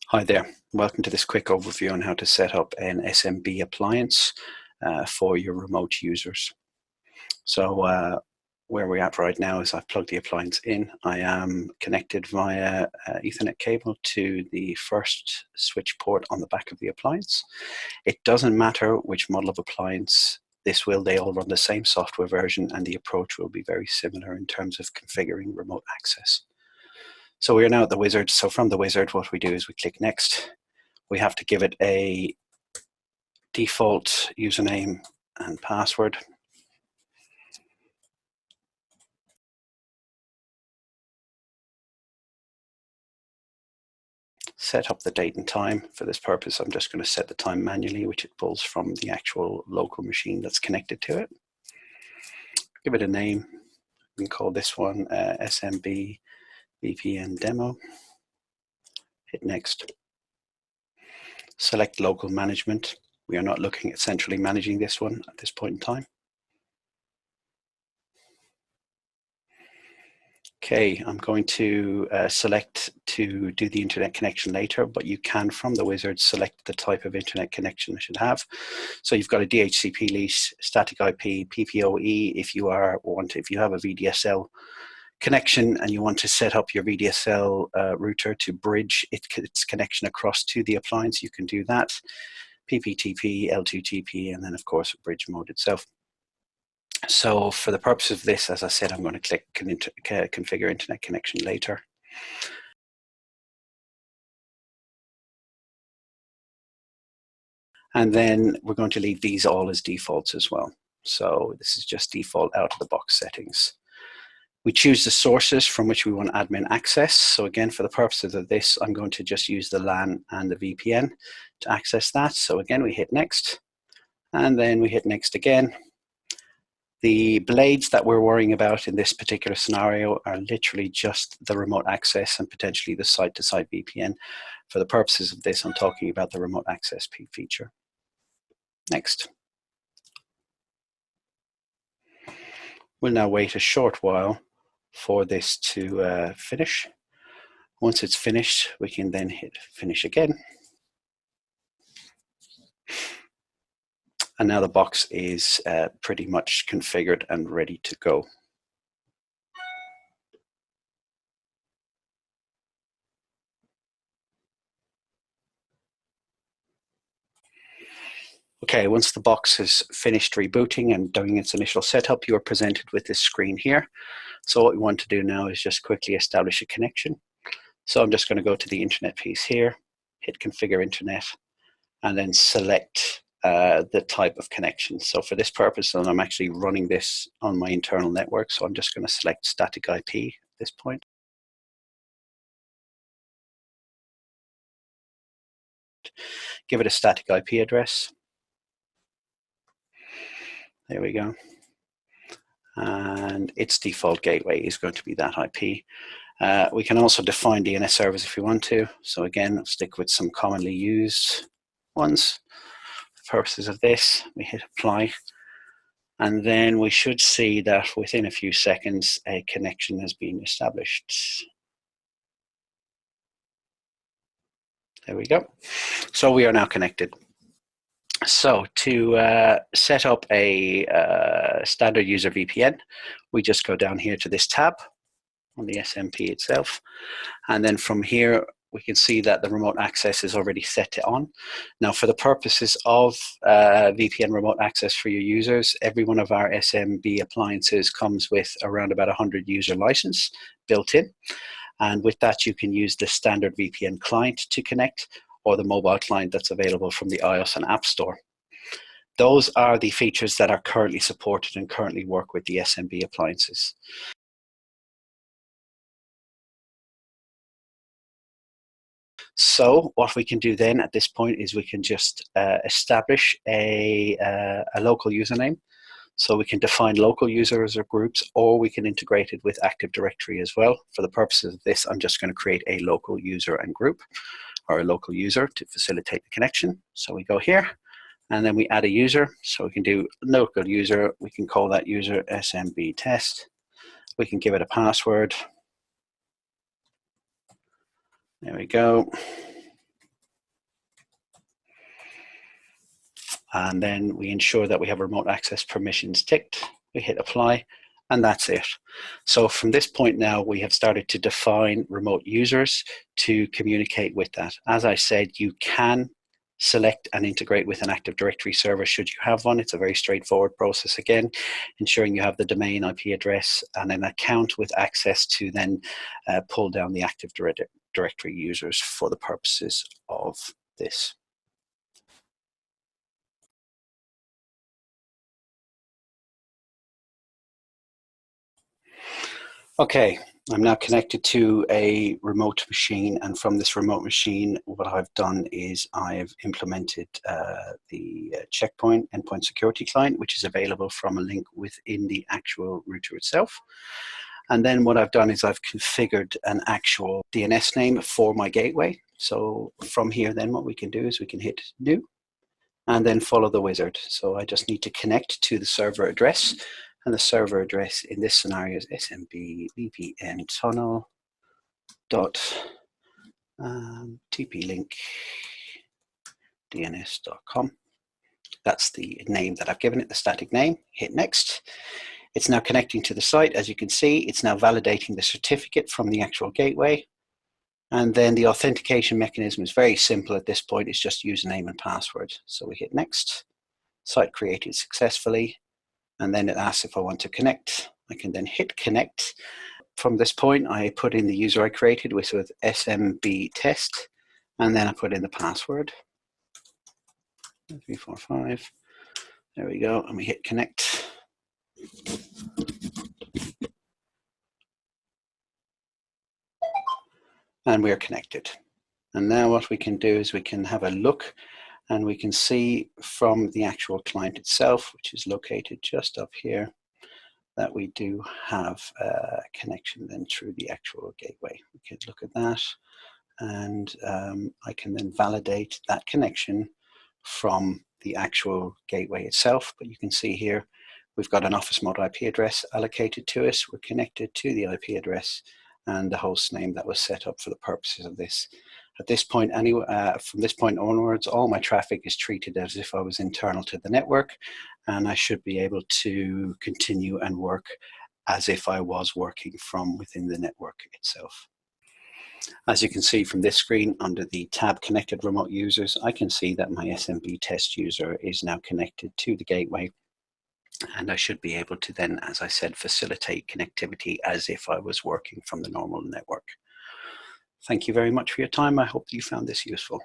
Hi there, welcome to this quick overview on how to set up an SMB appliance for your remote users. So where we're at right now is I've plugged the appliance in. I am connected via Ethernet cable to the first switch port on the back of the appliance. It doesn't matter which model of appliance they all run the same software version, and the approach will be very similar in terms of configuring remote access. So we are now at the wizard. So from the wizard, what we do is we click next. We have to give it a default username and password. Set up the date and time. For this purpose, I'm just going to set the time manually, which it pulls from the actual local machine that's connected to it. Give it a name. We can call this one SMB VPN demo. Hit next. Select local management. We are not looking at centrally managing this one at this point in time. Okay, I'm going to select to do the internet connection later, but you can, from the wizard, select the type of internet connection it should have. So you've got a DHCP lease, static IP, PPOE. If you have a VDSL connection and you want to set up your VDSL router to bridge its connection across to the appliance, you can do that. PPTP, L2TP, and then of course bridge mode itself. So for the purpose of this, as I said, I'm going to click configure internet connection later. And then we're going to leave these all as defaults as well. So this is just default out of the box settings. We choose the sources from which we want admin access. So again, for the purposes of this, I'm going to just use the LAN and the VPN to access that. So again, we hit next, and then we hit next again. The blades that we're worrying about in this particular scenario are literally just the remote access and potentially the site-to-site VPN. For the purposes of this, I'm talking about the remote access feature. Next. We'll now wait a short while for this to finish. Once it's finished, we can then hit finish again. And now the box is pretty much configured and ready to go. Okay, once the box has finished rebooting and doing its initial setup, you are presented with this screen here. So what we want to do now is just quickly establish a connection. So I'm just going to go to the internet piece here, hit configure internet, and then select the type of connection. So for this purpose, and I'm actually running this on my internal network, so I'm just going to select static IP at this point. Give it a static IP address. There we go. And its default gateway is going to be that IP. We can also define DNS servers if we want to. So again, I'll stick with some commonly used ones. For purposes of this, we hit apply. And then we should see that within a few seconds, a connection has been established. There we go. So we are now connected. So to set up a standard user VPN, we just go down here to this tab on the SMP itself. And then from here, we can see that the remote access is already set to on. Now, for the purposes of VPN remote access for your users, every one of our SMB appliances comes with around about 100 user license built in. And with that, you can use the standard VPN client to connect, or the mobile client that's available from the iOS and App Store. Those are the features that are currently supported and currently work with the SMB appliances. So what we can do then at this point is we can just establish a local username. So we can define local users or groups, or we can integrate it with Active Directory as well. For the purposes of this, I'm just going to create a local user and group, or a local user, to facilitate the connection. So we go here, and then we add a user. So we can do local user. We can call that user SMB test. We can give it a password. There we go. and then we ensure that we have remote access permissions ticked. We hit apply, and that's it. So from this point now, we have started to define remote users to communicate with that. As I said, you can select and integrate with an Active Directory server should you have one. It's a very straightforward process, again, ensuring you have the domain IP address and an account with access to then pull down the Active Directory users for the purposes of this. Okay, I'm now connected to a remote machine, and from this remote machine, what I've done is I've implemented the Check Point Endpoint Security Client, which is available from a link within the actual router itself. And then what I've done is I've configured an actual DNS name for my gateway. So from here, then what we can do is we can hit New, and then follow the wizard. So I just need to connect to the server address. And the server address in this scenario is SMB VPN tunnel dot TP-link DNS.com. That's the name that I've given it, the static name. Hit next. It's now connecting to the site. As you can see, it's now validating the certificate from the actual gateway. And then the authentication mechanism is very simple at this point. It's just username and password. So we hit next. Site created successfully. And then it asks if I want to connect. I can then hit connect. From this point, I put in the user I created, which was SMB test, and then I put in the password. 345. There we go, and we hit connect. And we're connected. And now what we can do is we can have a look, and we can see from the actual client itself, which is located just up here, that we do have a connection then through the actual gateway. We can look at that, and I can then validate that connection from the actual gateway itself. But you can see here, we've got an office mode IP address allocated to us. We're connected to the IP address and the host name that was set up for the purposes of this. At this point, from this point onwards, all my traffic is treated as if I was internal to the network, and I should be able to continue and work as if I was working from within the network itself. As you can see from this screen, under the tab Connected Remote Users, I can see that my SMB test user is now connected to the gateway, and I should be able to then, as I said, facilitate connectivity as if I was working from the normal network. Thank you very much for your time. I hope you found this useful.